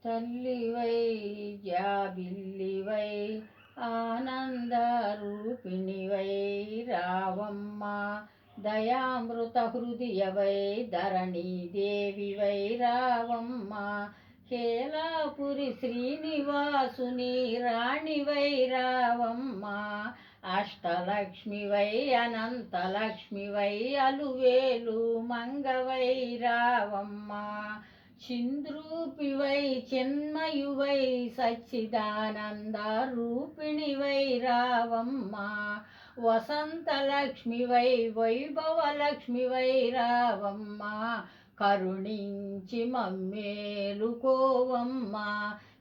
తల్లివై జాబిల్లివై ఆనందరూపిణివై రావమ్మ, దయామృత హృదయవై ధరణీదేవివై రావమ్మ, కేలాపురి శ్రీనివాసుని రాణివై రావమ్మ, అష్టలక్ష్మివై అనంతలక్ష్మివై అలువేలు మంగవై రావమ్మ, చింద్రూపివై చిన్మయువై సచ్చిదానంద రూపిణివై రావమ్మ, వసంతలక్ష్మివై వైభవలక్ష్మివై రావమ్మ, కరుణించి మమ్మేలుకోవమ్మ,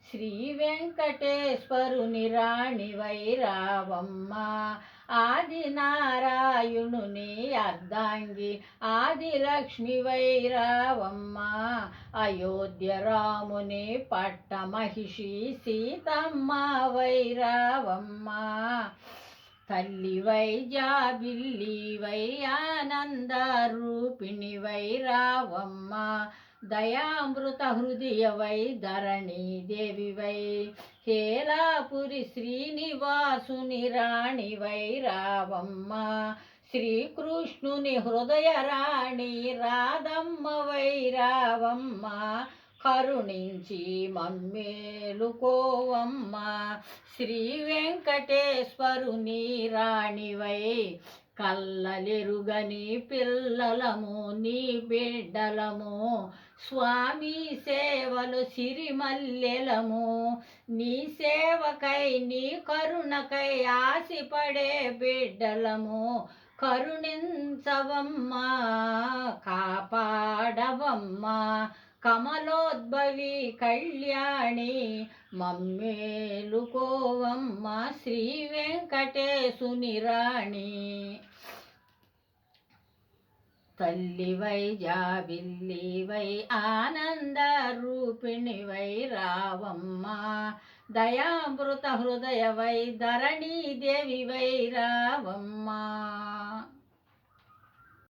శ్రీ వెంకటేశ్వరుని రాణివై రావమ్మ, ఆది నారాయణుని అర్ధాంగి ఆదిలక్ష్మివై రావమ్మ, అయోధ్య రాముని పట్టమహిషి సీతమ్మ వై రావమ్మ, తల్లివై జాబిల్లివై ఆనంద రూపిణివై రావమ్మ, దయామృత హృదయవై ధరణీదేవివై కేలాపురి శ్రీనివాసుని రాణివై రావమ్మ, శ్రీకృష్ణుని హృదయ రాణి రాధమ్మవై రావమ్మ, కరుణించి మమ్మేలుకోవమ్మ, శ్రీ వెంకటేశ్వరుని రాణివై కల్లలెరుగని పిల్లలము నీ బిడ్డలము, స్వామి సేవలు సిరిమల్లెలము, నీ సేవకై నీ కరుణకై ఆశపడే బిడ్డలము, కరుణించవమ్మా కాపాడవమ్మా, కమలోద్భవి కళ్యాణి మమ్మేలుకోవమ్మ, శ్రీ వెంకటేశుని రాణి. తల్లివై జాబిల్లివై ఆనంద రూపిణివై రావమ్మ, దయామృత హృదయవై ధరణీదేవివై రావమ్మ.